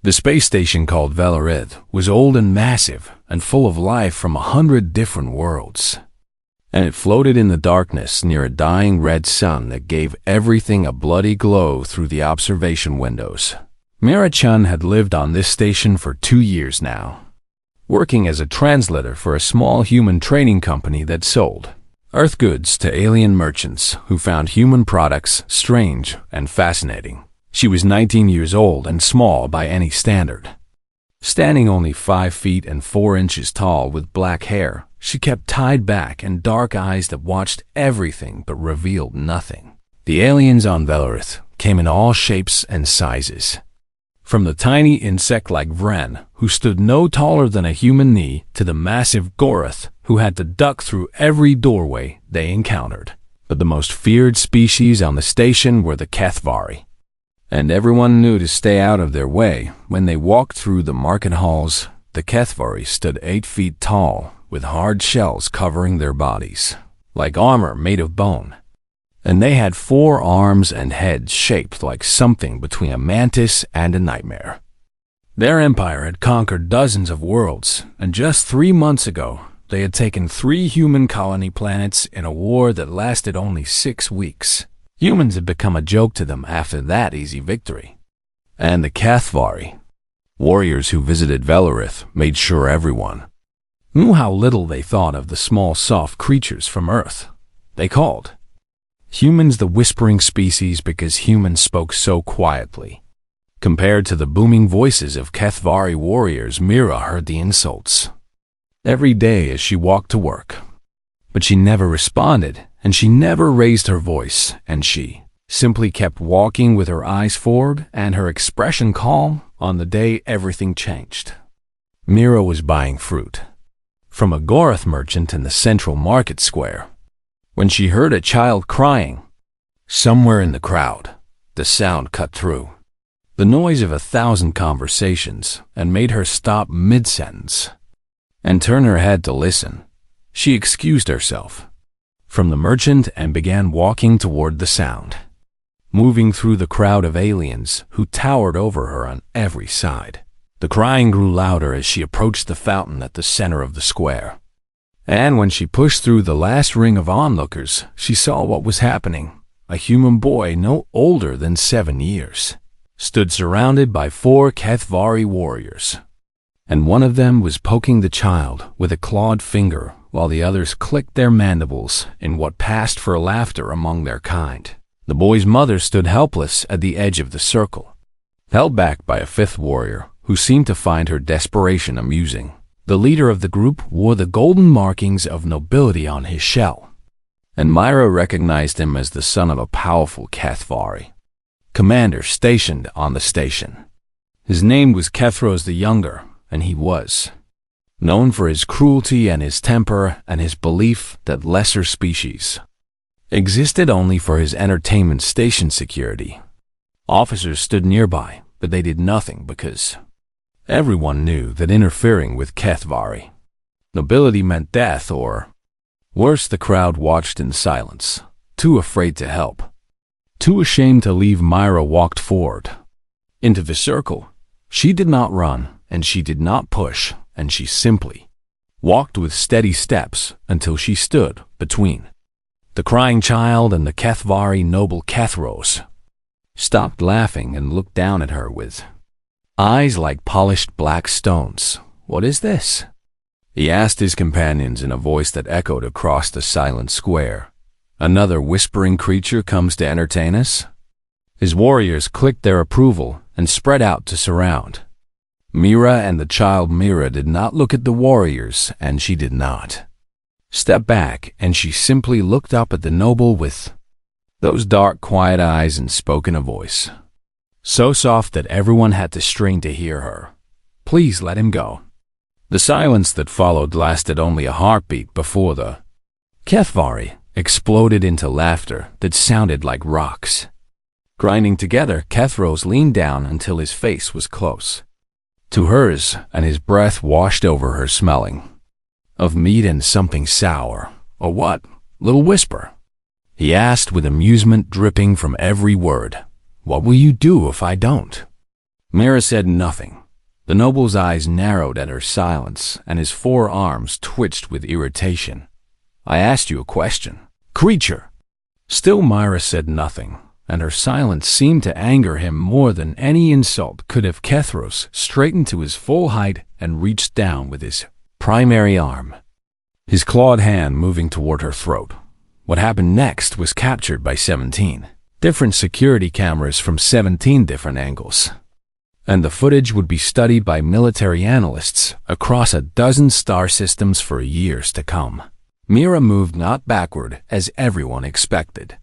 The space station called Velarith was old and massive and full of life from 100 different worlds. And it floated in the darkness near a dying red sun that gave everything a bloody glow through the observation windows. Mira-chan had lived on this station for 2 years now, working as a translator for a small human trading company that sold Earth goods to alien merchants who found human products strange and fascinating. She was 19 years old and small by any standard. Standing only 5 feet and 4 inches tall with black hair, she kept tied back and dark eyes that watched everything but revealed nothing. The aliens on Velarith came in all shapes and sizes. From the tiny insect-like Vren, who stood no taller than a human knee, to the massive Goroth, who had to duck through every doorway they encountered. But the most feared species on the station were the Kethvari, and everyone knew to stay out of their way. When they walked through the market halls, the Kethvari stood 8 feet tall, with hard shells covering their bodies, like armor made of bone. And they had 4 arms and heads shaped like something between a mantis and a nightmare. Their empire had conquered dozens of worlds, and just 3 months ago, they had taken 3 human colony planets in a war that lasted only 6 weeks. Humans had become a joke to them after that easy victory. And the Kethvari, warriors who visited Velarith, made sure everyone knew how little they thought of the small, soft creatures from Earth. They called humans the whispering species because humans spoke so quietly. Compared to the booming voices of Kethvari warriors, Mira heard the insults every day as she walked to work. But she never responded, and she never raised her voice, and she simply kept walking with her eyes forward and her expression calm. On the day everything changed, Mira was buying fruit from a Goroth merchant in the central market square when she heard a child crying. Somewhere in the crowd, the sound cut through the noise of 1,000 conversations and made her stop mid-sentence and turn her head to listen. She excused herself from the merchant and began walking toward the sound, moving through the crowd of aliens who towered over her on every side. The crying grew louder as she approached the fountain at the center of the square. And when she pushed through the last ring of onlookers, she saw what was happening. A human boy no older than 7 years stood surrounded by 4 Kethvari warriors, and one of them was poking the child with a clawed finger while the others clicked their mandibles in what passed for laughter among their kind. The boy's mother stood helpless at the edge of the circle, held back by a 5th warrior who seemed to find her desperation amusing. The leader of the group wore the golden markings of nobility on his shell, and Myra recognized him as the son of a powerful Kethvari commander stationed on the station. His name was Kethros the Younger, and he was known for his cruelty and his temper and his belief that lesser species existed only for his entertainment station security. Officers stood nearby, but they did nothing because everyone knew that interfering with Kethvari nobility meant death, or worse. The crowd watched in silence, too afraid to help. Too ashamed to leave, Myra walked forward into the circle. She did not run, and she did not push, and she simply walked with steady steps until she stood between the crying child and the Kethvari noble. Kethros stopped laughing and looked down at her with eyes like polished black stones. "What is this?" he asked his companions in a voice that echoed across the silent square. "Another whispering creature comes to entertain us?" His warriors clicked their approval and spread out to surround Mira and the child. Mira did not look at the warriors, and she did not step back, and she simply looked up at the noble with those dark, quiet eyes and spoke in a voice so soft that everyone had to strain to hear her. "Please let him go." The silence that followed lasted only a heartbeat before the Kethvari exploded into laughter that sounded like rocks grinding together. Kethros leaned down until his face was close to hers, and his breath washed over her, smelling of meat and something sour. "Or what, little whisper?" he asked with amusement dripping from every word. "What will you do if I don't?" Mira said nothing. The noble's eyes narrowed at her silence, and his forearms twitched with irritation. I asked you a question. Creature! Still Mira said nothing, and her silence seemed to anger him more than any insult could have. Kethros straightened to his full height and reached down with his primary arm, his clawed hand moving toward her throat. What happened next was captured by 17 different security cameras from 17 different angles, and the footage would be studied by military analysts across a dozen star systems for years to come. Mira moved not backward as everyone expected,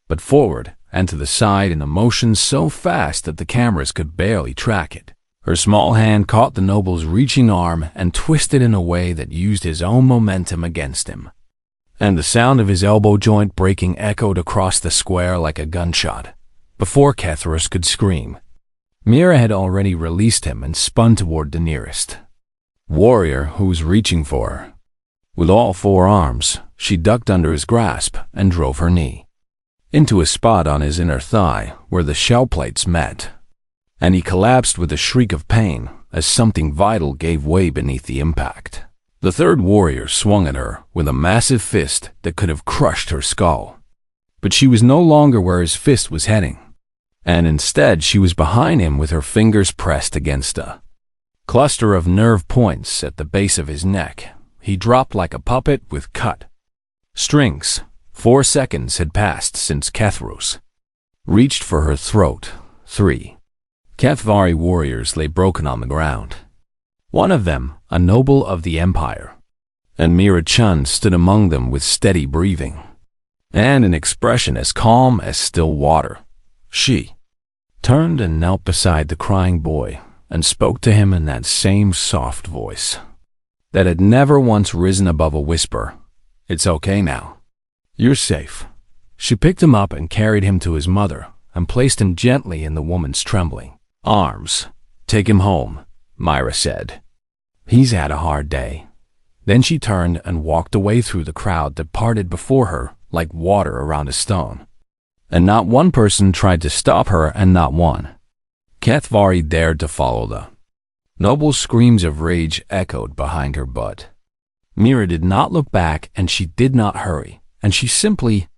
but forward and to the side in a motion so fast that the cameras could barely track it. Her small hand caught the noble's reaching arm and twisted in a way that used his own momentum against him, and the sound of his elbow joint breaking echoed across the square like a gunshot. Before Kethros could scream, Mira had already released him and spun toward the nearest warrior who was reaching for her. With all four arms, she ducked under his grasp and drove her knee into a spot on his inner thigh where the shell plates met, and he collapsed with a shriek of pain as something vital gave way beneath the impact. The third warrior swung at her with a massive fist that could have crushed her skull, but she was no longer where his fist was heading, and instead she was behind him with her fingers pressed against a cluster of nerve points at the base of his neck. He dropped like a puppet with cut strings. 4 seconds had passed since Kethros reached for her throat. 3 HFY warriors lay broken on the ground. One of them, a noble of the Empire, and Mira Chun stood among them with steady breathing and an expression as calm as still water. She turned and knelt beside the crying boy and spoke to him in that same soft voice that had never once risen above a whisper. It's okay now. You're safe. She picked him up and carried him to his mother and placed him gently in the woman's trembling arms. Take him home, Mira said. He's had a hard day. Then she turned and walked away through the crowd that parted before her like water around a stone. And not one person tried to stop her, and not one HFY dared to follow the noble's screams of rage echoed behind her butt. Mira did not look back, and she did not hurry, and she simply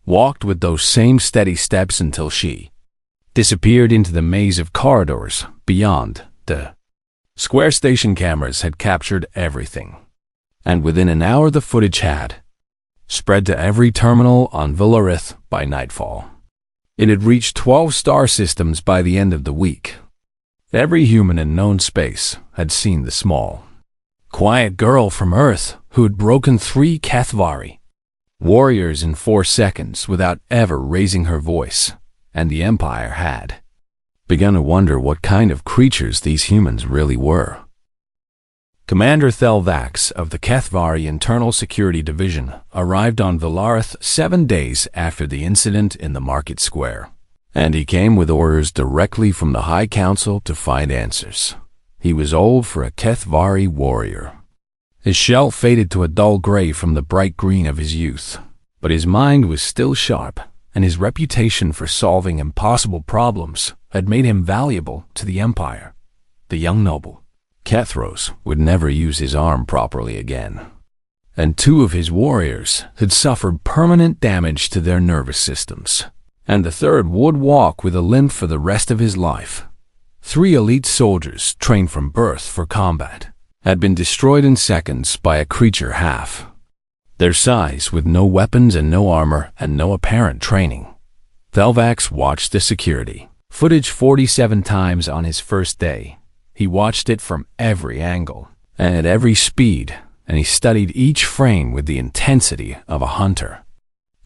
walked with those same steady steps until she disappeared into the maze of corridors beyond. The square station cameras had captured everything, and within an hour the footage had spread to every terminal on Villarith by nightfall. It had reached 12 star systems by the end of the week. Every human in known space had seen the small, quiet girl from Earth who had broken 3 HFY warriors in 4 seconds without ever raising her voice, and the Empire had begun to wonder what kind of creatures these humans really were. Commander Thelvax of the HFY Internal Security Division arrived on Villarith 7 days after the incident in the market square, and he came with orders directly from the High Council to find answers. He was old for a HFY warrior. His shell faded to a dull gray from the bright green of his youth, but his mind was still sharp, and his reputation for solving impossible problems had made him valuable to the Empire. The young noble Kethros would never use his arm properly again, and 2 of his warriors had suffered permanent damage to their nervous systems, and the third would walk with a limp for the rest of his life. 3 elite soldiers trained from birth for combat had been destroyed in seconds by a creature half their size, with no weapons and no armor and no apparent training. Thelvax watched the security footage 47 times on his first day. He watched it from every angle and at every speed, and he studied each frame with the intensity of a hunter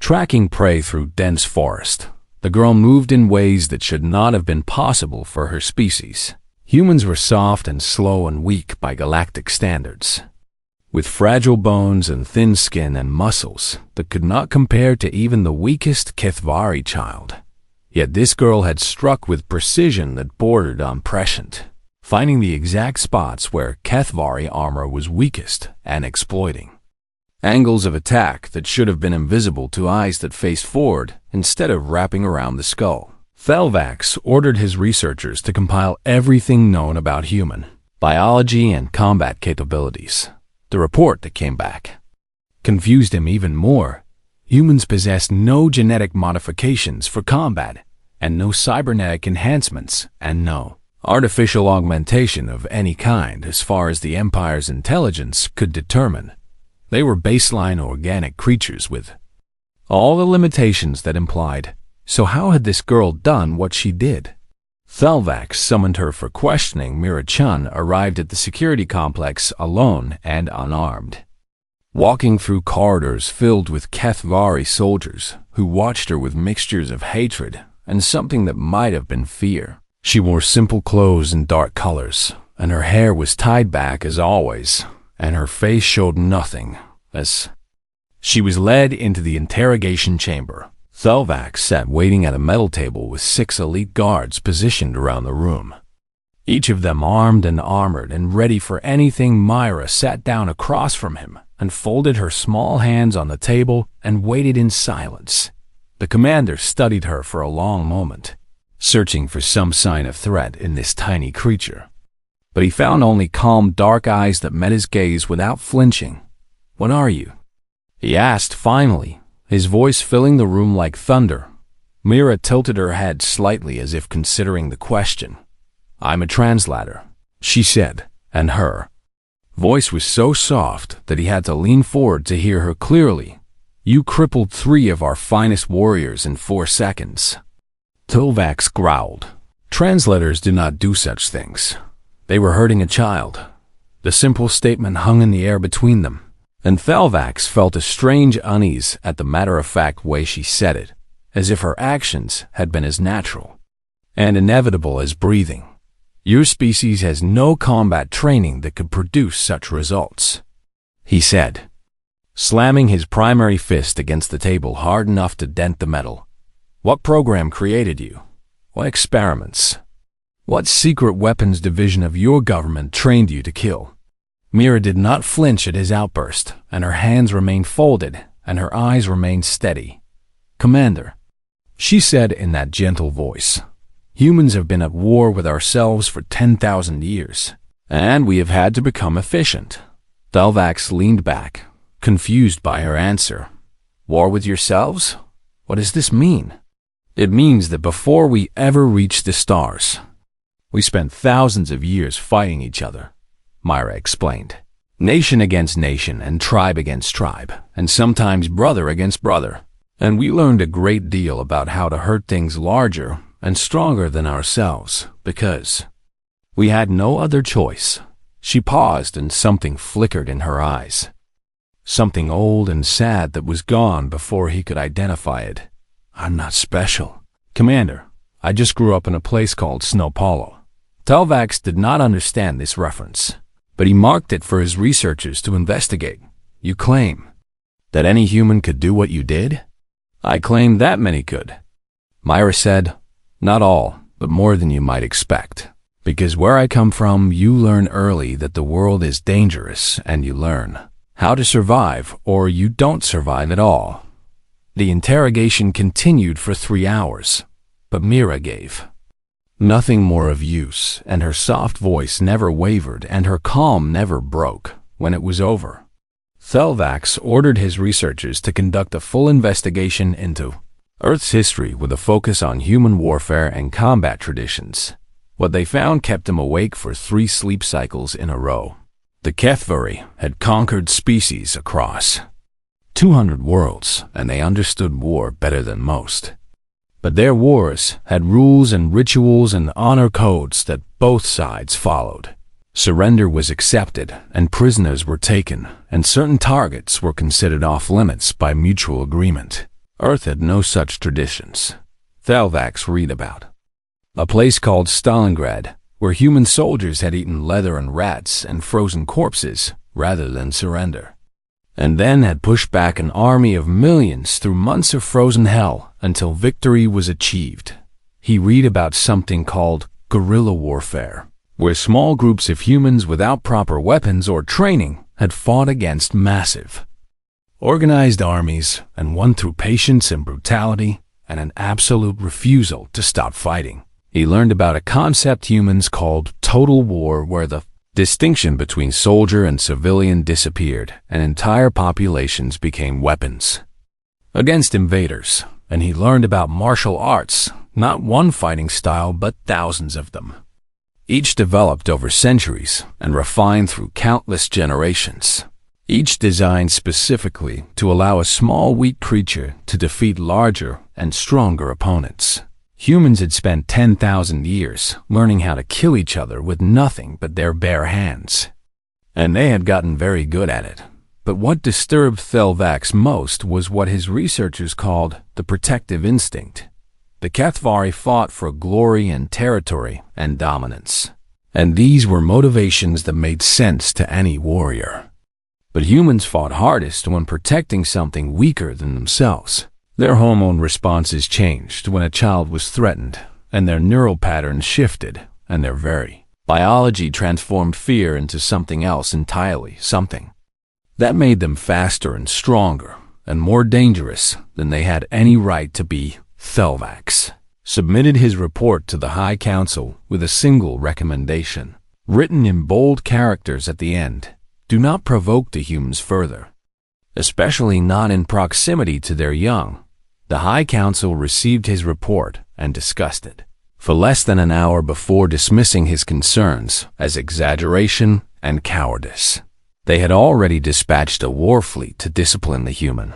tracking prey through dense forest. The girl moved in ways that should not have been possible for her species. Humans were soft and slow and weak by galactic standards, with fragile bones and thin skin and muscles that could not compare to even the weakest HFY child. Yet this girl had struck with precision that bordered on prescient, finding the exact spots where HFY armor was weakest and exploiting angles of attack that should have been invisible to eyes that faced forward instead of wrapping around the skull. Thelvax ordered his researchers to compile everything known about human biology and combat capabilities. The report that came back confused him even more. Humans possessed no genetic modifications for combat, and no cybernetic enhancements, and no artificial augmentation of any kind as far as the Empire's intelligence could determine. They were baseline organic creatures with all the limitations that implied. So how had this girl done what she did? Thelvax summoned her for questioning. Mira-chan arrived at the security complex alone and unarmed, walking through corridors filled with HFY soldiers who watched her with mixtures of hatred and something that might have been fear. She wore simple clothes in dark colors, and her hair was tied back as always, and her face showed nothing as she was led into the interrogation chamber. Thelvax sat waiting at a metal table with 6 elite guards positioned around the room, each of them armed and armored and ready for anything. Myra sat down across from him and folded her small hands on the table and waited in silence. The commander studied her for a long moment, searching for some sign of threat in this tiny creature. But he found only calm, dark eyes that met his gaze without flinching. "What are you?" he asked finally, his voice filling the room like thunder. Mira tilted her head slightly as if considering the question. "I'm a translator," she said, and her voice was so soft that he had to lean forward to hear her clearly. "You crippled 3 of our finest warriors in 4 seconds. Thelvax growled. Translators do not do such things. They were hurting a child. The simple statement hung in the air between them, and Thelvax felt a strange unease at the matter-of-fact way she said it, as if her actions had been as natural and inevitable as breathing. "Your species has no combat training that could produce such results," he said, slamming his primary fist against the table hard enough to dent the metal. "What program created you? What experiments? What secret weapons division of your government trained you to kill?" Mira did not flinch at his outburst, and her hands remained folded, and her eyes remained steady. "Commander," she said in that gentle voice, "humans have been at war with ourselves for 10,000 years, and we have had to become efficient." Thelvax leaned back, confused by her answer. "War with yourselves? What does this mean?" "It means that before we ever reached the stars, we spent thousands of years fighting each other," Myra explained. "Nation against nation and tribe against tribe, and sometimes brother against brother. And we learned a great deal about how to hurt things larger and stronger than ourselves, because we had no other choice." She paused and something flickered in her eyes. Something old and sad that was gone before he could identify it. "I'm not special, Commander. I just grew up in a place called Snowpolo." Thelvax did not understand this reference, but he marked it for his researchers to investigate. "You claim that any human could do what you did?" "I claim that many could," Myra said. "Not all, but more than you might expect. Because where I come from, you learn early that the world is dangerous, and you learn how to survive, or you don't survive at all." The interrogation continued for 3 hours, but Mira gave nothing more of use, and her soft voice never wavered and her calm never broke. When it was over, Thelvax ordered his researchers to conduct a full investigation into Earth's history with a focus on human warfare and combat traditions. What they found kept them awake for 3 sleep cycles in a row. The HFY had conquered species across 200 worlds, and they understood war better than most. But their wars had rules and rituals and honor codes that both sides followed. Surrender was accepted, and prisoners were taken, and certain targets were considered off-limits by mutual agreement. Earth had no such traditions. Thelvax read about a place called Stalingrad, where human soldiers had eaten leather and rats and frozen corpses rather than surrender, and then had pushed back an army of millions through months of frozen hell until victory was achieved. He read about something called guerrilla warfare, where small groups of humans without proper weapons or training had fought against massive, organized armies and won through patience and brutality and an absolute refusal to stop fighting. He learned about a concept humans called total war, where the distinction between soldier and civilian disappeared and entire populations became weapons against invaders. And he learned about martial arts, not one fighting style but thousands of them, each developed over centuries and refined through countless generations, each designed specifically to allow a small weak creature to defeat larger and stronger opponents. Humans had spent 10,000 years learning how to kill each other with nothing but their bare hands, and they had gotten very good at it. But what disturbed Thelvax most was what his researchers called the protective instinct. The Kethvari fought for glory and territory and dominance, and these were motivations that made sense to any warrior. But humans fought hardest when protecting something weaker than themselves. Their hormone responses changed when a child was threatened, and their neural patterns shifted, and their very biology transformed fear into something else entirely, something that made them faster and stronger and more dangerous than they had any right to be. Thelvax submitted his report to the High Council with a single recommendation, written in bold characters at the end: do not provoke the humans further, especially not in proximity to their young. The High Council received his report and discussed it for less than an hour before dismissing his concerns as exaggeration and cowardice. They had already dispatched a war fleet to discipline the human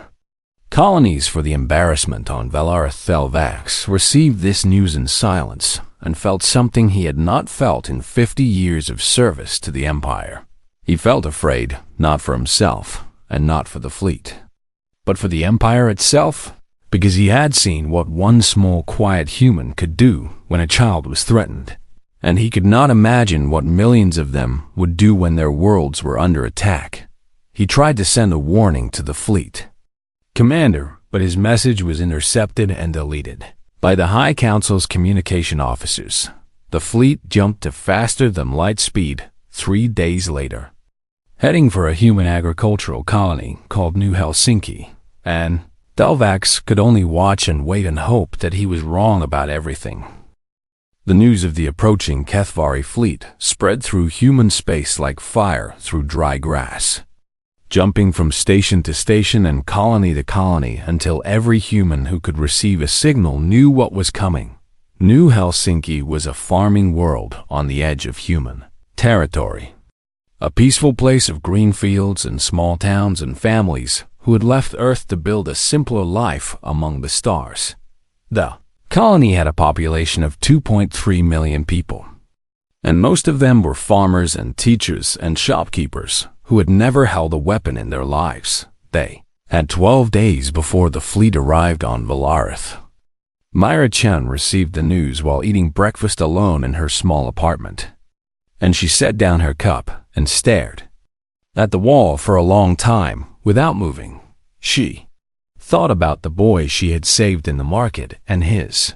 colonies for the embarrassment on Valarith. Thelvax received this news in silence and felt something he had not felt in 50 years of service to the Empire. He felt afraid, not for himself and not for the fleet, but for the Empire itself, because he had seen what one small quiet human could do when a child was threatened, and he could not imagine what millions of them would do when their worlds were under attack. He tried to send a warning to the fleet commander, but his message was intercepted and deleted by the High Council's communication officers. The fleet jumped to faster than light speed 3 days later, heading for a human agricultural colony called New Helsinki, and Thelvax could only watch and wait and hope that he was wrong about everything. The news of the approaching Kethvari fleet spread through human space like fire through dry grass, jumping from station to station and colony to colony until every human who could receive a signal knew what was coming. New Helsinki was a farming world on the edge of human territory, a peaceful place of green fields and small towns and families who had left Earth to build a simpler life among the stars. The colony had a population of 2.3 million people, and most of them were farmers and teachers and shopkeepers who had never held a weapon in their lives. They had 12 days before the fleet arrived on Valarith. Myra Chen received the news while eating breakfast alone in her small apartment, and she set down her cup and stared at the wall for a long time without moving. She thought about the boy she had saved in the market and his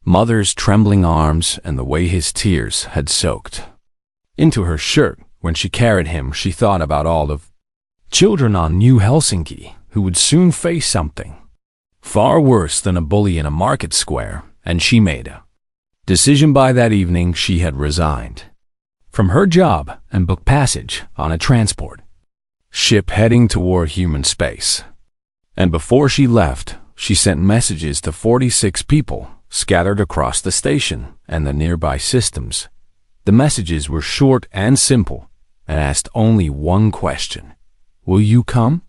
mother's trembling arms and the way his tears had soaked into her shirt when she carried him. She thought about all the children on New Helsinki who would soon face something far worse than a bully in a market square, and she made a decision. By that evening, she had resigned from her job and booked passage on a transport ship heading toward human space. And before she left, she sent messages to 46 people scattered across the station and the nearby systems. The messages were short and simple and asked only one question: will you come?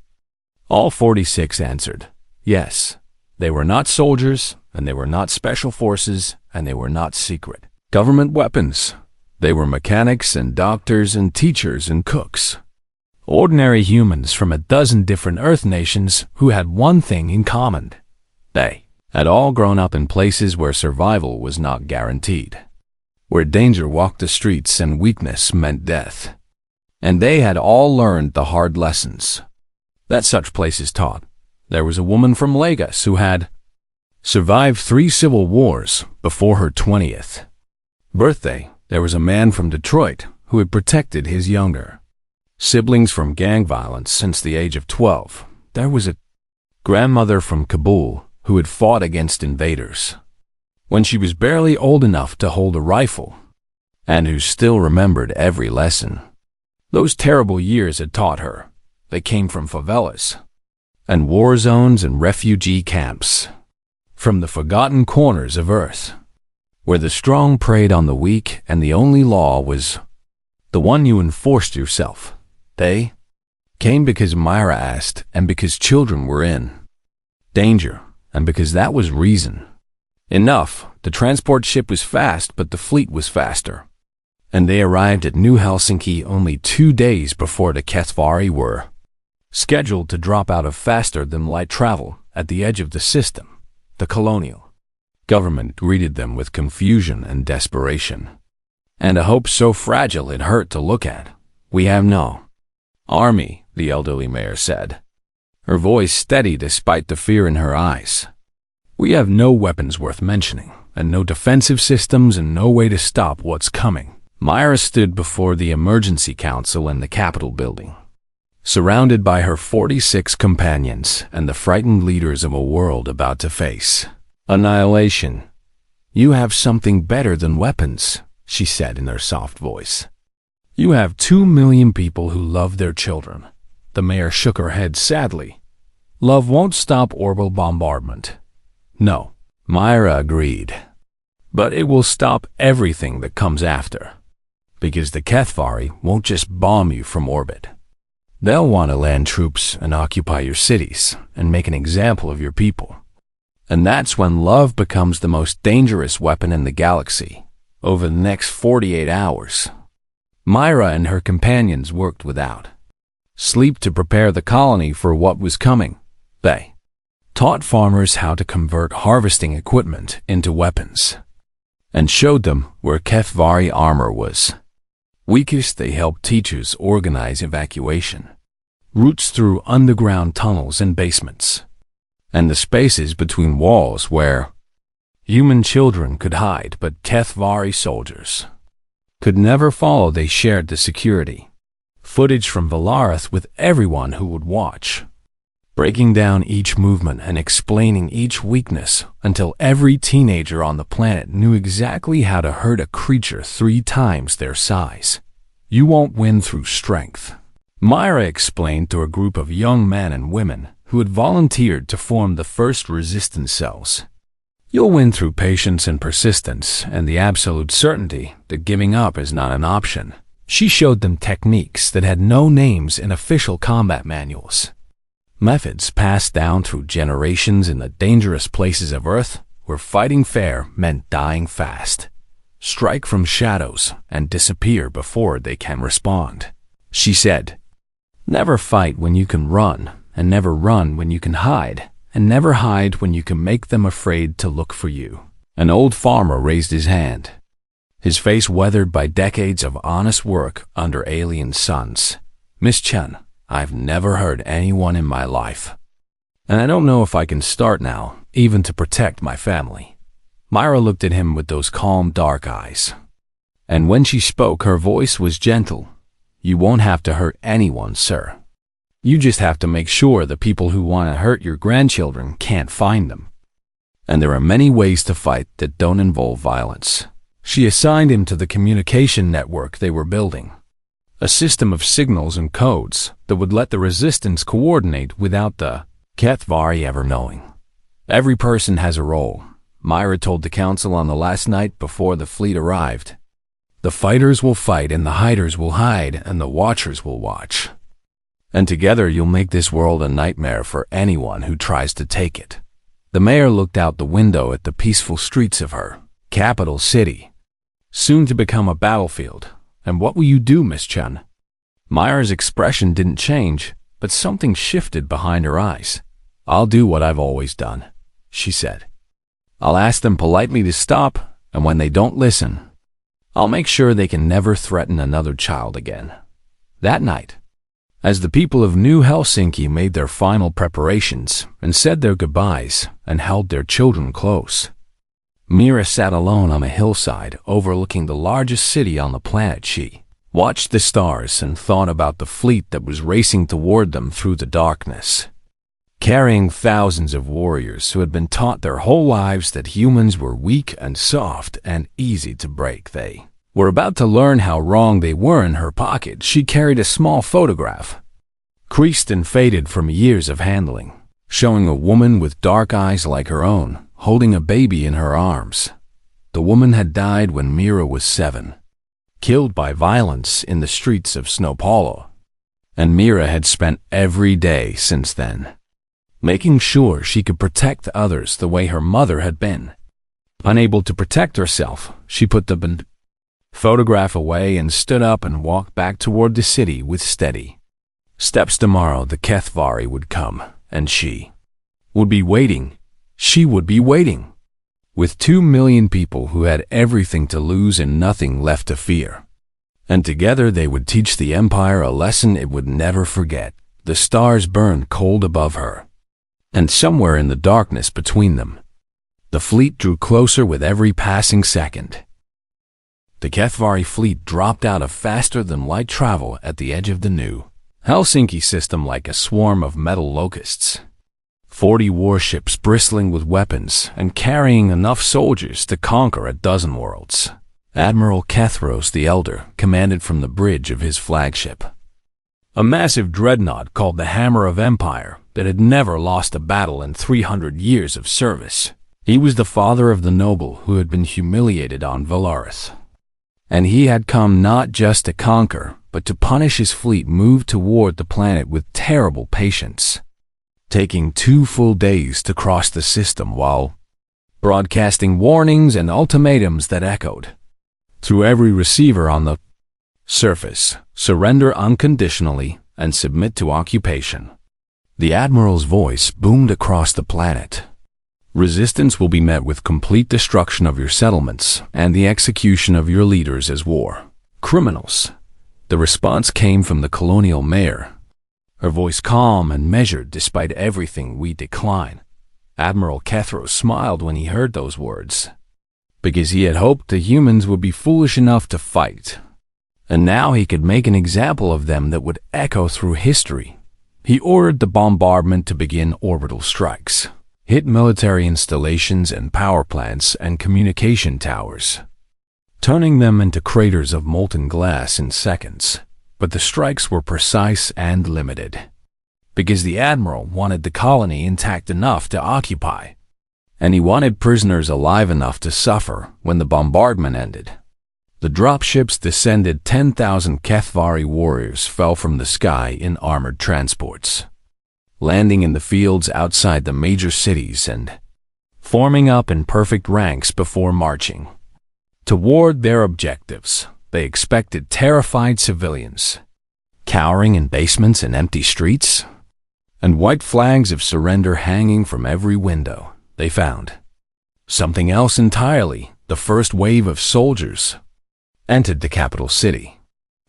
All 46 answered yes. They were not soldiers, and they were not special forces, and they were not secret government weapons. They were mechanics and doctors and teachers and cooks. Ordinary humans from a dozen different Earth nations who had one thing in common: they had all grown up in places where survival was not guaranteed, where danger walked the streets and weakness meant death. And they had all learned the hard lessons that such places taught. There was a woman from Lagos who had survived 3 civil wars before her 20th birthday. There was a man from Detroit who had protected his younger siblings from gang violence since the age of 12. There was a grandmother from Kabul who had fought against invaders when she was barely old enough to hold a rifle, and who still remembered every lesson those terrible years had taught her. They came from favelas and war zones and refugee camps, from the forgotten corners of Earth, where the strong preyed on the weak and the only law was the one you enforced yourself. They came because Myra asked, and because children were in danger, and because that was reason enough. The transport ship was fast, but the fleet was faster, and they arrived at New Helsinki only 2 days before the HFY were scheduled to drop out of faster-than-light travel at the edge of the system. The colonial government greeted them with confusion and desperation, and a hope so fragile it hurt to look at. "We have no army," the elderly mayor said, her voice steady despite the fear in her eyes. "We have no weapons worth mentioning, and no defensive systems, and no way to stop what's coming." Myra stood before the emergency council in the Capitol building, surrounded by her 46 companions and the frightened leaders of a world about to face annihilation. "You have something better than weapons," she said in her soft voice. "You have 2 million people who love their children." The mayor shook her head sadly. "Love won't stop orbital bombardment." "No," Myra agreed, "but it will stop everything that comes after. Because the HFY won't just bomb you from orbit. They'll want to land troops and occupy your cities and make an example of your people. And that's when love becomes the most dangerous weapon in the galaxy. Over the next 48 hours, Myra and her companions worked without sleep to prepare the colony for what was coming. They taught farmers how to convert harvesting equipment into weapons, and showed them where HFY armor was weakest. They helped teachers organize evacuation routes through underground tunnels and basements, and the spaces between walls where human children could hide but HFY soldiers could never follow. They shared the security footage from Valarith with everyone who would watch, breaking down each movement and explaining each weakness until every teenager on the planet knew exactly how to hurt a creature 3 times their size. "You won't win through strength," Myra explained to a group of young men and women who had volunteered to form the first resistance cells. "You'll win through patience and persistence and the absolute certainty that giving up is not an option." She showed them techniques that had no names in official combat manuals, methods passed down through generations in the dangerous places of Earth where fighting fair meant dying fast. "Strike from shadows and disappear before they can respond," she said. "Never fight when you can run, and never run when you can hide, and never hide when you can make them afraid to look for you." An old farmer raised his hand, his face weathered by decades of honest work under alien suns. "Miss Chen, I've never hurt anyone in my life, and I don't know if I can start now, even to protect my family." Myra looked at him with those calm, dark eyes, and when she spoke, her voice was gentle. "You won't have to hurt anyone, sir. You just have to make sure the people who want to hurt your grandchildren can't find them. And there are many ways to fight that don't involve violence." She assigned him to the communication network they were building, a system of signals and codes that would let the resistance coordinate without the HFY ever knowing. "Every person has a role," Myra told the council on the last night before the fleet arrived. "The fighters will fight, and the hiders will hide, and the watchers will watch. And together you'll make this world a nightmare for anyone who tries to take it." The mayor looked out the window at the peaceful streets of her capital city, soon to become a battlefield. "And what will you do, Miss Chen?" Myra's expression didn't change, but something shifted behind her eyes. "I'll do what I've always done," she said. "I'll ask them politely to stop, and when they don't listen, I'll make sure they can never threaten another child again." That night, as the people of New Helsinki made their final preparations and said their goodbyes and held their children close, Myra sat alone on a hillside overlooking the largest city on the planet. She watched the stars and thought about the fleet that was racing toward them through the darkness. carrying thousands of warriors who had been taught their whole lives that humans were weak and soft and easy to break. They were about to learn how wrong they were. In her pocket, she carried a small photograph, creased and faded from years of handling, showing a woman with dark eyes like her own, holding a baby in her arms. The woman had died when Mira was 7, killed by violence in the streets of São Paulo, and Mira had spent every day since then making sure she could protect others the way her mother had been. Unable to protect herself, she put the photograph away and stood up and walked back toward the city with steady steps. Tomorrow the HFY would come, and she would be waiting. She would be waiting. With 2 million people who had everything to lose and nothing left to fear. And together they would teach the Empire a lesson it would never forget. The stars burned cold above her, and somewhere in the darkness between them, the fleet drew closer with every passing second. The HFY fleet dropped out of faster-than-light travel at the edge of the new Helsinki system like a swarm of metal locusts. 40 warships bristling with weapons and carrying enough soldiers to conquer a dozen worlds. Admiral Kethros the Elder commanded from the bridge of his flagship, a massive dreadnought called the Hammer of Empire that had never lost a battle in 300 years of service. He was the father of the noble who had been humiliated on Valaris, and he had come not just to conquer, but to punish. His fleet moved toward the planet with terrible patience, taking 2 full days to cross the system while broadcasting warnings and ultimatums that echoed through every receiver on the surface: surrender unconditionally and submit to occupation. The Admiral's voice boomed across the planet. Resistance will be met with complete destruction of your settlements and the execution of your leaders as war criminals. The response came from the colonial mayor, her voice calm and measured despite everything. We decline. Admiral Kethros smiled when he heard those words, because he had hoped the humans would be foolish enough to fight, and now he could make an example of them that would echo through history. He ordered the bombardment to begin. Orbital strikes hit military installations and power plants and communication towers, turning them into craters of molten glass in seconds. But the strikes were precise and limited, because the Admiral wanted the colony intact enough to occupy, and he wanted prisoners alive enough to suffer when the bombardment ended. The dropships descended. 10,000 HFY warriors fell from the sky in armored transports, landing in the fields outside the major cities and forming up in perfect ranks before marching toward their objectives. They expected terrified civilians, cowering in basements and empty streets, and white flags of surrender hanging from every window. They found something else entirely. The first wave of soldiers entered the capital city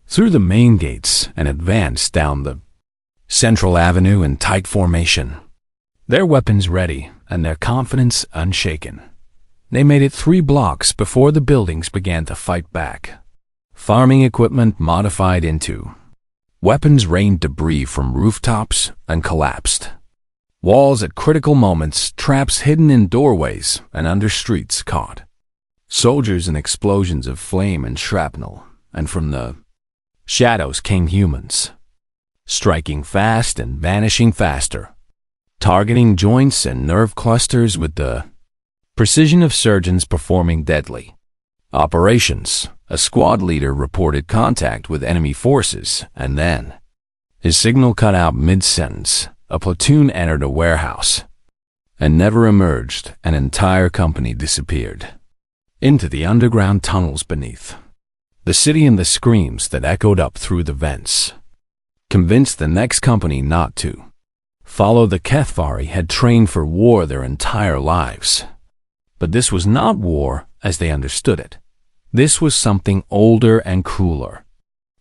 through the main gates and advanced down the Central Avenue in tight formation, their weapons ready and their confidence unshaken. They made it 3 blocks before the buildings began to fight back. Farming equipment modified into weapons rained debris from rooftops and collapsed walls at critical moments. Traps hidden in doorways and under streets caught soldiers in explosions of flame and shrapnel, and from the shadows came humans, striking fast and vanishing faster, targeting joints and nerve clusters with the precision of surgeons performing deadly operations. A squad leader reported contact with enemy forces, and then his signal cut out mid-sentence. A platoon entered a warehouse and never emerged. An entire company disappeared into the underground tunnels beneath the city, and the screams that echoed up through the vents convinced the next company not to follow. The HFY had trained for war their entire lives, but this was not war as they understood it. This was something older and crueler,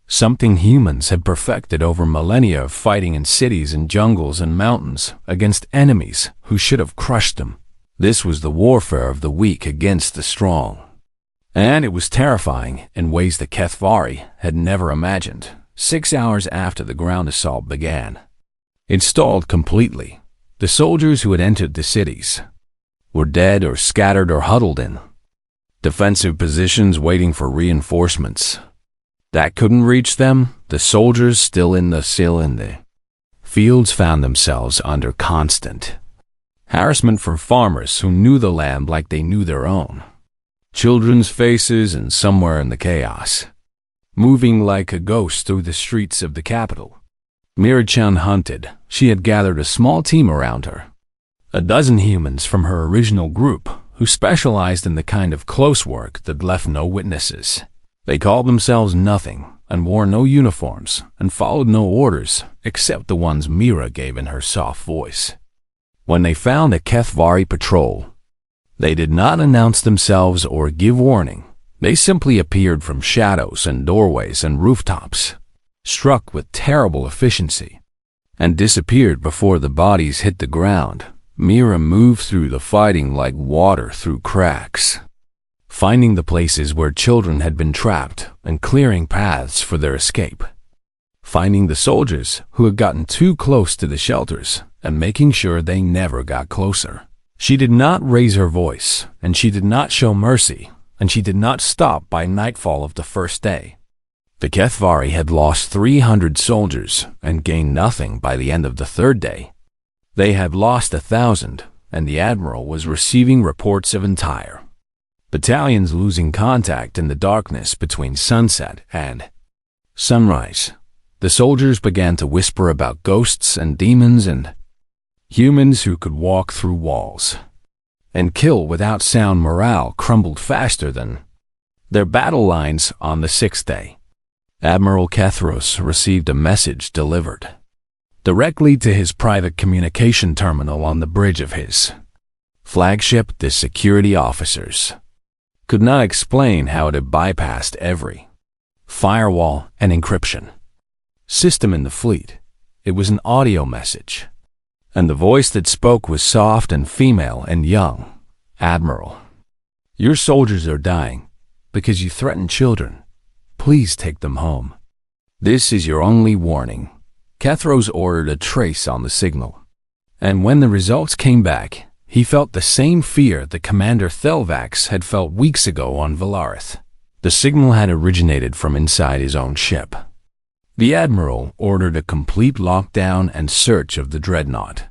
something humans had perfected over millennia of fighting in cities and jungles and mountains against enemies who should have crushed them. This was the warfare of the weak against the strong, and it was terrifying in ways the HFY had never imagined. 6 hours after the ground assault began, it stalled completely. The soldiers who had entered the cities were dead or scattered or huddled in defensive positions waiting for reinforcements that couldn't reach them. The soldiers still in the fields found themselves under constant harassment from farmers who knew the land like they knew their own. Children's faces, and somewhere in the chaos, moving like a ghost through the streets of the capital, Mira-chan hunted. She had gathered a small team around her, a dozen humans from her original group who specialized in the kind of close work that left no witnesses. They called themselves Nothing and wore no uniforms and followed no orders except the ones Mira gave in her soft voice. When they found a HFY patrol, they did not announce themselves or give warning. They simply appeared from shadows and doorways and rooftops, struck with terrible efficiency, and disappeared before the bodies hit the ground. Mira moved through the fighting like water through cracks, finding the places where children had been trapped and clearing paths for their escape, finding the soldiers who had gotten too close to the shelters and making sure they never got closer. She did not raise her voice, and she did not show mercy, and she did not stop by nightfall of the first day. The HFY had lost 300 soldiers and gained nothing by the end of the third day. They had lost 1,000, and the admiral was receiving reports of entire battalions losing contact in the darkness between sunset and sunrise. The soldiers began to whisper about ghosts and demons and humans who could walk through walls and kill without sound. Morale crumbled faster than their battle lines. On the sixth day, Admiral Kethros received a message delivered directly to his private communication terminal on the bridge of his flagship. The security officers could not explain how it had bypassed every firewall and encryption system in the fleet. It was an audio message, and the voice that spoke was soft and female and young. Admiral, your soldiers are dying because you threaten children. Please take them home. This is your only warning. Kethros ordered a trace on the signal, and when the results came back, he felt the same fear that Commander Thelvax had felt weeks ago on Valarith. The signal had originated from inside his own ship. The Admiral ordered a complete lockdown and search of the dreadnought,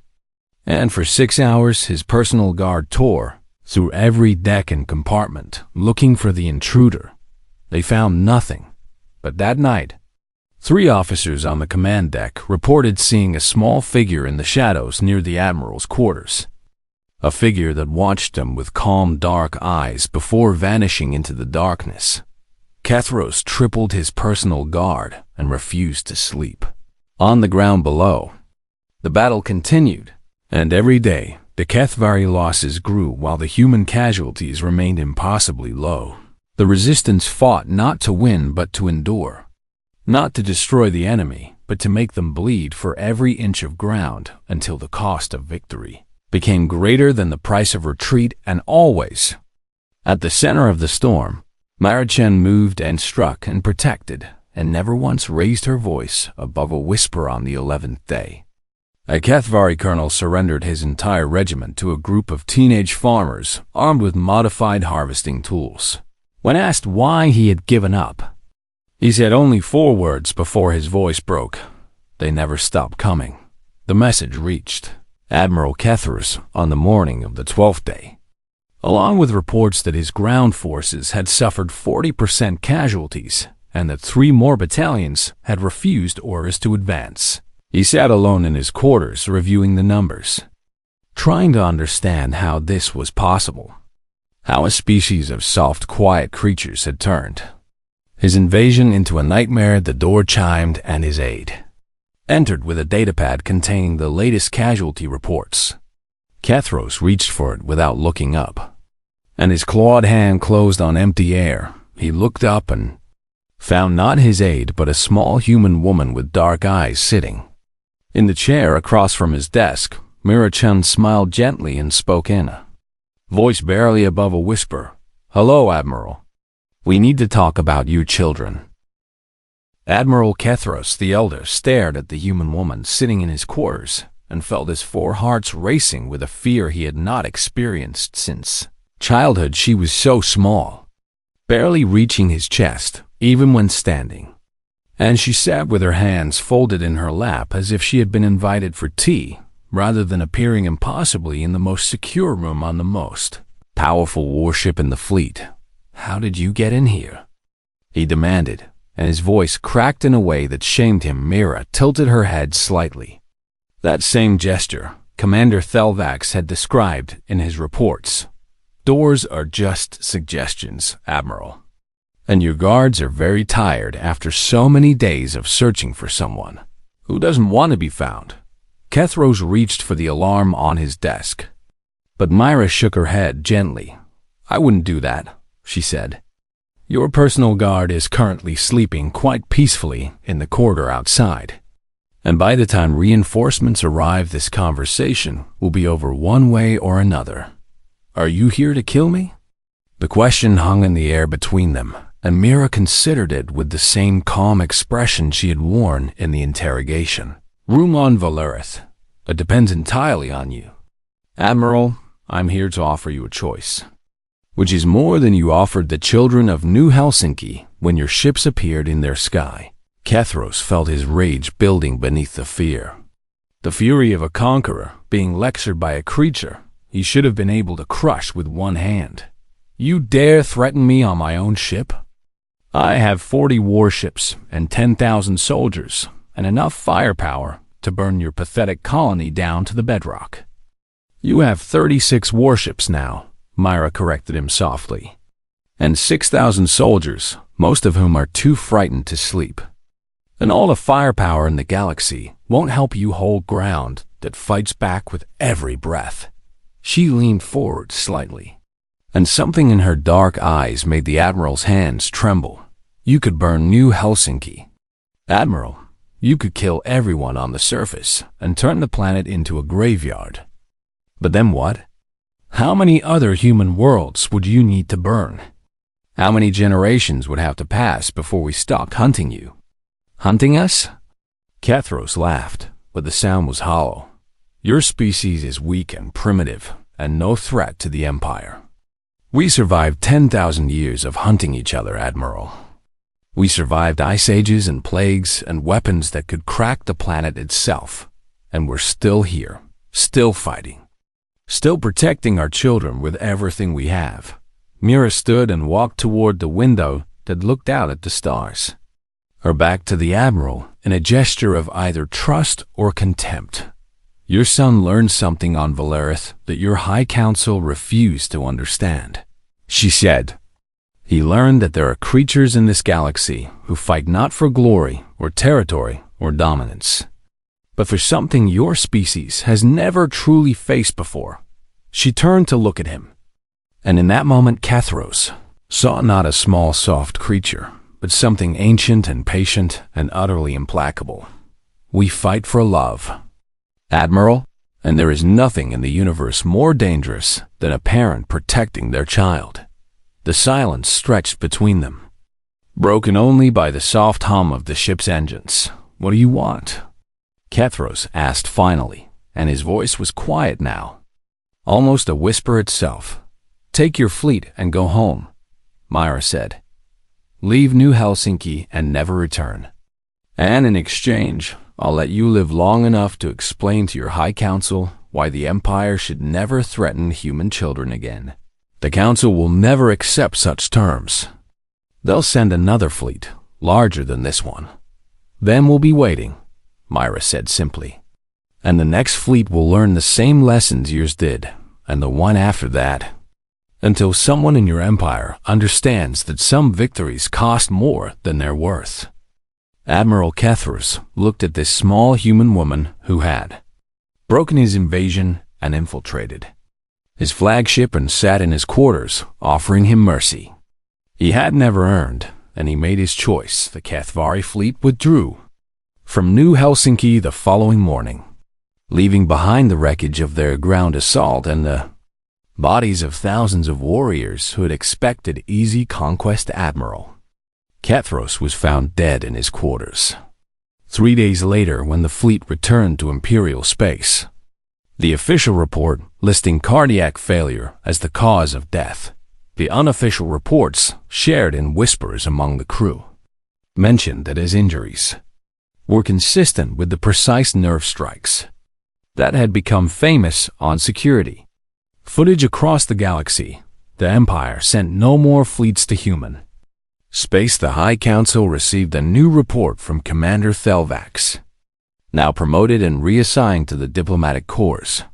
and for 6 hours his personal guard tore through every deck and compartment looking for the intruder. They found nothing, but that night, 3 officers on the command deck reported seeing a small figure in the shadows near the Admiral's quarters, a figure that watched them with calm, dark eyes before vanishing into the darkness. Kethros tripled his personal guard and refused to sleep. On the ground below, the battle continued, and every day the HFY losses grew while the human casualties remained impossibly low. The resistance fought not to win but to endure, not to destroy the enemy, but to make them bleed for every inch of ground until the cost of victory became greater than the price of retreat. And always, at the center of the storm, Mara-chan moved and struck and protected, and never once raised her voice above a whisper. On the 11th day, a HFY colonel surrendered his entire regiment to a group of teenage farmers armed with modified harvesting tools. When asked why he had given up, he said only 4 words before his voice broke: they never stopped coming. The message reached Admiral Kethros on the morning of the 12th day, along with reports that his ground forces had suffered 40% casualties and that 3 more battalions had refused orders to advance. He sat alone in his quarters reviewing the numbers, trying to understand how this was possible, how a species of soft, quiet creatures had turned his invasion into a nightmare. The door chimed and his aide entered with a datapad containing the latest casualty reports. Kethros reached for it without looking up, and his clawed hand closed on empty air. He looked up and found not his aide but a small human woman with dark eyes sitting in the chair across from his desk. Mira-chan smiled gently and spoke in a voice barely above a whisper. "Hello, Admiral. We need to talk about you children." Admiral Kethros the Elder stared at the human woman sitting in his quarters and felt his four hearts racing with a fear he had not experienced since childhood. She was so small, barely reaching his chest, even when standing. And she sat with her hands folded in her lap as if she had been invited for tea, rather than appearing impossibly in the most secure room on the most powerful warship in the fleet. "How did you get in here?" he demanded, and his voice cracked in a way that shamed him. Mira tilted her head slightly. That same gesture Commander Thelvax had described in his reports. "Doors are just suggestions, Admiral. And your guards are very tired after so many days of searching for someone who doesn't want to be found." Kethros reached for the alarm on his desk, but Myra shook her head gently. "I wouldn't do that," she said. "Your personal guard is currently sleeping quite peacefully in the corridor outside. And by the time reinforcements arrive, this conversation will be over one way or another. Are you here to kill me?" The question hung in the air between them, and Mira considered it with the same calm expression she had worn in the interrogation. "Room on Valurith. It depends entirely on you. Admiral, I'm here to offer you a choice, which is more than you offered the children of New Helsinki when your ships appeared in their sky." Kethros felt his rage building beneath the fear. The fury of a conqueror being lectured by a creature he should have been able to crush with one hand. "You dare threaten me on my own ship? I have 40 warships and 10,000 soldiers and enough firepower to burn your pathetic colony down to the bedrock." "You have 36 warships now," Myra corrected him softly, "and 6,000 soldiers, most of whom are too frightened to sleep. And all the firepower in the galaxy won't help you hold ground that fights back with every breath." She leaned forward slightly, and something in her dark eyes made the Admiral's hands tremble. "You could burn New Helsinki. Admiral, you could kill everyone on the surface and turn the planet into a graveyard. But then what? How many other human worlds would you need to burn? How many generations would have to pass before we stopped hunting you?" "Hunting us?" Kethros laughed, but the sound was hollow. "Your species is weak and primitive, and no threat to the Empire. We survived 10,000 years of hunting each other, Admiral. We survived ice ages and plagues and weapons that could crack the planet itself, and we're still here, still fighting, still protecting our children with everything we have." Mira stood and walked toward the window that looked out at the stars, her back to the Admiral in a gesture of either trust or contempt. "Your son learned something on Valurith that your High Council refused to understand," she said. "He learned that there are creatures in this galaxy who fight not for glory or territory or dominance, but for something your species has never truly faced before." She turned to look at him, and in that moment Kethros saw not a small soft creature, but something ancient and patient and utterly implacable. "We fight for love, Admiral, and there is nothing in the universe more dangerous than a parent protecting their child." The silence stretched between them, broken only by the soft hum of the ship's engines. "What do you want?" Kethros asked finally, and his voice was quiet now, almost a whisper itself. "Take your fleet and go home," Myra said. "Leave New Helsinki and never return. And in exchange, I'll let you live long enough to explain to your High Council why the Empire should never threaten human children again. The Council will never accept such terms. They'll send another fleet, larger than this one. Then we'll be waiting," Myra said simply. "And the next fleet will learn the same lessons yours did, and the one after that, until someone in your empire understands that some victories cost more than they're worth." Admiral Kethros looked at this small human woman who had broken his invasion and infiltrated his flagship and sat in his quarters, offering him mercy. He had never earned, and he made his choice. The Kathvari fleet withdrew from New Helsinki the following morning, leaving behind the wreckage of their ground assault and the bodies of thousands of warriors who had expected easy conquest. Admiral Kethros was found dead in his quarters, 3 days later, when the fleet returned to Imperial space, the official report listing cardiac failure as the cause of death, the unofficial reports, shared in whispers among the crew, mentioned that his injuries were consistent with the precise nerve strikes that had become famous on security footage across the galaxy. The Empire sent no more fleets to human space. The High Council received a new report from Commander Thelvax, now promoted and reassigned to the diplomatic corps,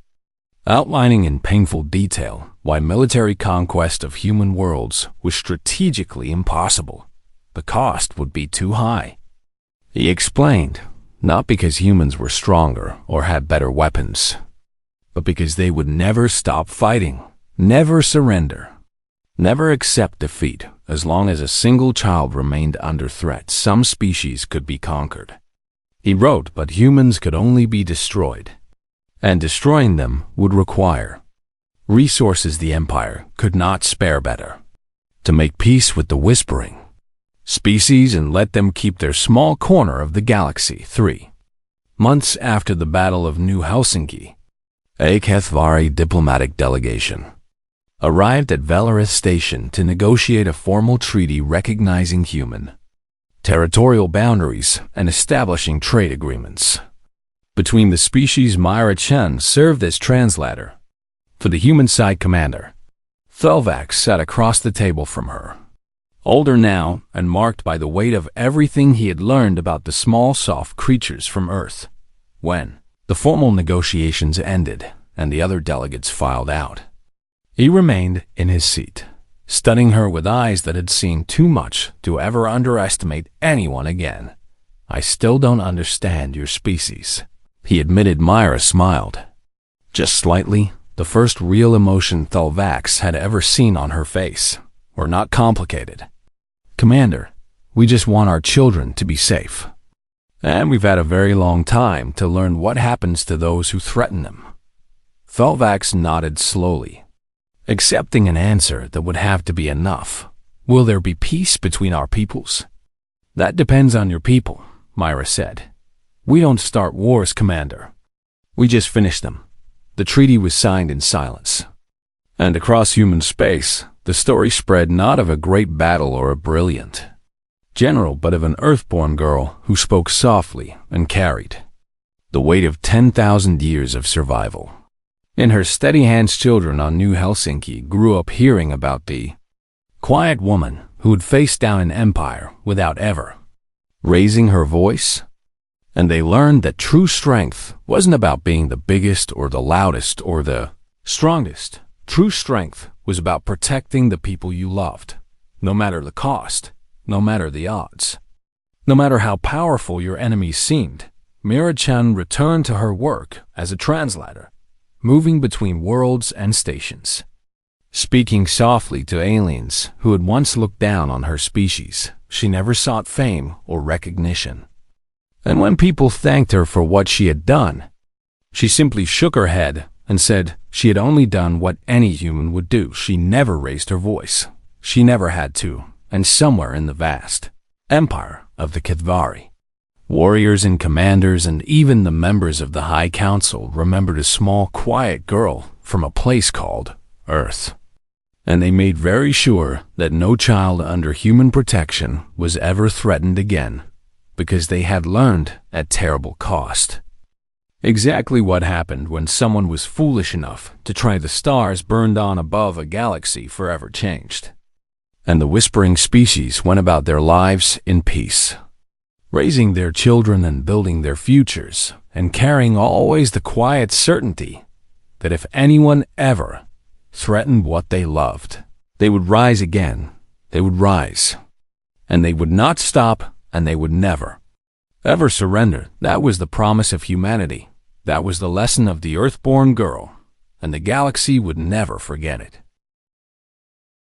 outlining in painful detail why military conquest of human worlds was strategically impossible. The cost would be too high. He explained, not because humans were stronger or had better weapons, but because they would never stop fighting, never surrender, never accept defeat. As long as a single child remained under threat, some species could be conquered. He wrote, but humans could only be destroyed, and destroying them would require resources the Empire could not spare. Better to make peace with the whispering species and let them keep their small corner of the galaxy. 3 months after the Battle of New Helsinki, a HFY diplomatic delegation arrived at Velarith Station to negotiate a formal treaty recognizing human territorial boundaries and establishing trade agreements between the species. Myra Chen served as translator for the human side commander. Thelvax sat across the table from her, older now and marked by the weight of everything he had learned about the small, soft creatures from Earth. When the formal negotiations ended and the other delegates filed out, he remained in his seat, studying her with eyes that had seen too much to ever underestimate anyone again. I still don't understand your species, he admitted. Myra smiled, just slightly, the first real emotion Thelvax had ever seen on her face. We're not complicated, Commander. We just want our children to be safe. And we've had a very long time to learn what happens to those who threaten them. Thelvax nodded slowly, accepting an answer that would have to be enough. Will there be peace between our peoples? That depends on your people, Myra said. We don't start wars, Commander. We just finish them. The treaty was signed in silence. And across human space, the story spread not of a great battle or a brilliant general, but of an Earthborn girl who spoke softly and carried the weight of 10,000 years of survival. In her steady hands, children on New Helsinki grew up hearing about the quiet woman who would face down an empire without ever raising her voice. And they learned that true strength wasn't about being the biggest or the loudest or the strongest. True strength was about protecting the people you loved, no matter the cost, no matter the odds, no matter how powerful your enemies seemed. Myra Chen returned to her work as a translator, moving between worlds and stations, speaking softly to aliens who had once looked down on her species. She never sought fame or recognition. And when people thanked her for what she had done, she simply shook her head and said she had only done what any human would do. She never raised her voice. She never had to. And somewhere in the vast empire of the Kithvari, warriors and commanders and even the members of the High Council remembered a small, quiet girl from a place called Earth. And they made very sure that no child under human protection was ever threatened again, because they had learned at terrible cost exactly what happened when someone was foolish enough to try the stars burned on above a galaxy forever changed. And the whispering species went about their lives in peace, raising their children and building their futures, and carrying always the quiet certainty that if anyone ever threatened what they loved, they would rise again. They would rise, and they would not stop, and they would never, ever surrender. That was the promise of humanity. That was the lesson of the Earthborn girl, and the galaxy would never forget it.